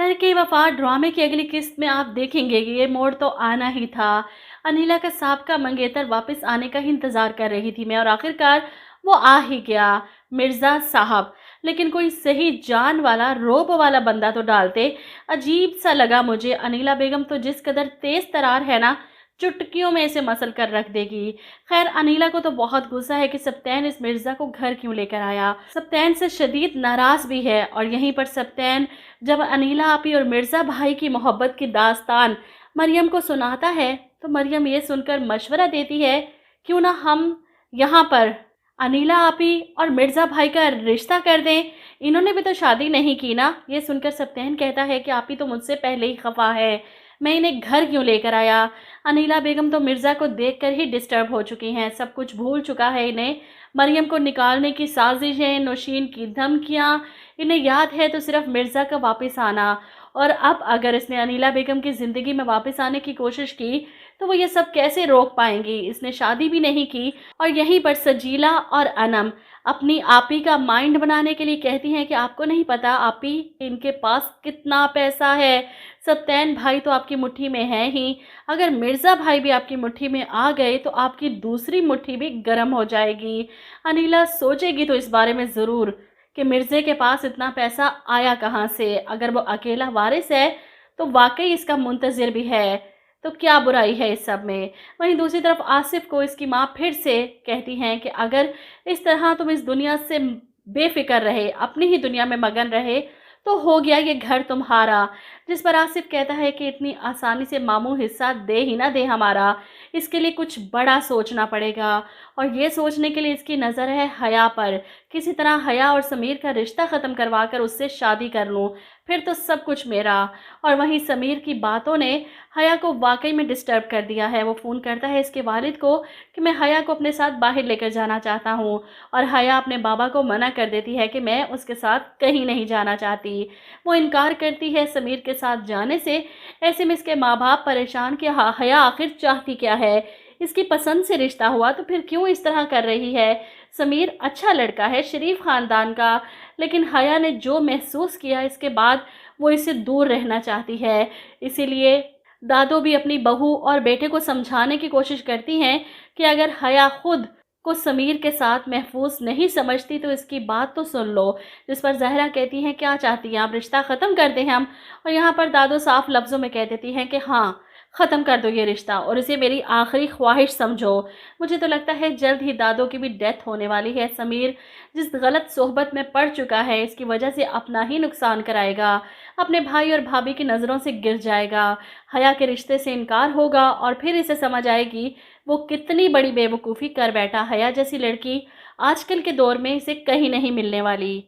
कर के वफ़ा ड्रामे की अगली किस्त में आप देखेंगे कि ये मोड़ तो आना ही था। अनिला का साबका मंगेतर वापस आने का ही इंतज़ार कर रही थी मैं, और आखिरकार वो आ ही गया, मिर्ज़ा साहब। लेकिन कोई सही जान वाला, रोब वाला बंदा तो डालते। अजीब-सा लगा मुझे। अनिला बेगम तो जिस कदर तेज़ तरार है ना, चुटकियों में इसे मसल कर रख देगी। खैर, अनिला को तो बहुत गुस्सा है कि सप्तैन इस मिर्ज़ा को घर क्यों लेकर आया। सप्तैन से शदीद नाराज़ भी है, और यहीं पर सप्तैन जब अनिला आपी और मिर्ज़ा भाई की मोहब्बत की दास्तान मरियम को सुनाता है, तो मरियम ये सुनकर मशवरा देती है, क्यों ना हम यहाँ पर अनिला आपी और मिर्ज़ा भाई का रिश्ता कर दें। इन्होंने भी तो शादी नहीं की ना। ये सुनकर सप्तैन कहता है कि आपी तो मुझसे पहले ही खफा है, मैं इन्हें घर क्यों लेकर आया। अनिला बेगम तो मिर्ज़ा को देखकर ही डिस्टर्ब हो चुकी हैं, सब कुछ भूल चुका है इन्हें। मरियम को निकालने की साजिशें, नौशीन की धमकियाँ, इन्हें याद है तो सिर्फ मिर्ज़ा का वापस आना। और अब अगर इसने अनिला बेगम की ज़िंदगी में वापस आने की कोशिश की, तो वो ये सब कैसे रोक पाएंगी। इसने शादी भी नहीं की, और यहीं पर सजीला और अनम अपनी आपी का माइंड बनाने के लिए कहती हैं कि आपको नहीं पता आपी, इनके पास कितना पैसा है। सप्तैन भाई तो आपकी मुट्ठी में है ही, अगर मिर्ज़ा भाई भी आपकी मुट्ठी में आ गए तो आपकी दूसरी मुट्ठी भी गर्म हो जाएगी। अनिला सोचेगी तो इस बारे में ज़रूर कि मिर्ज़े के पास इतना पैसा आया कहाँ से। अगर वो अकेला वारिस है तो वाकई इसका मुंतज़िर भी है, तो क्या बुराई है इस सब में। वहीं दूसरी तरफ आसिफ को इसकी माँ फिर से कहती हैं कि अगर इस तरह तुम इस दुनिया से बेफिक्र रहे, अपनी ही दुनिया में मगन रहे, तो हो गया ये घर तुम्हारा। जिस पर आसिफ कहता है कि इतनी आसानी से मामू हिस्सा दे ही ना दे हमारा, इसके लिए कुछ बड़ा सोचना पड़ेगा। और ये सोचने के लिए इसकी नज़र है हया पर। किसी तरह हया और समीर का रिश्ता ख़त्म करवा कर उससे शादी कर लूँ, फिर तो सब कुछ मेरा। और वहीं समीर की बातों ने हया को वाकई में डिस्टर्ब कर दिया है। वो फ़ोन करता है इसके वालिद को कि मैं हया को अपने साथ बाहर लेकर जाना चाहता हूँ, और हया अपने बाबा को मना कर देती है कि मैं उसके साथ कहीं नहीं जाना चाहती। वो इनकार करती है समीर के साथ जाने से। ऐसे में इसके माँ बाप परेशान कि हया आखिर चाहती क्या है। इसकी पसंद से रिश्ता हुआ तो फिर क्यों इस तरह कर रही है। समीर अच्छा लड़का है, शरीफ ख़ानदान का, लेकिन हया ने जो महसूस किया इसके बाद वो इससे दूर रहना चाहती है। इसीलिए दादो भी अपनी बहू और बेटे को समझाने की कोशिश करती हैं कि अगर हया खुद को समीर के साथ महफूज नहीं समझती तो इसकी बात तो सुन लो। जिस पर जहरा कहती हैं क्या चाहती हैं आप, रिश्ता ख़त्म कर दें हम। और यहाँ पर दादो साफ लफ्ज़ों में कह देती हैं कि हाँ, ख़त्म कर दो ये रिश्ता, और इसे मेरी आखिरी ख्वाहिश समझो। मुझे तो लगता है जल्द ही दादो की भी डेथ होने वाली है। समीर जिस गलत सोहबत में पड़ चुका है, इसकी वजह से अपना ही नुकसान कराएगा, अपने भाई और भाभी की नज़रों से गिर जाएगा, हया के रिश्ते से इनकार होगा, और फिर इसे समझ आएगी वो कितनी बड़ी बेवकूफ़ी कर बैठा। हया जैसी लड़की आजकल के दौर में इसे कहीं नहीं मिलने वाली।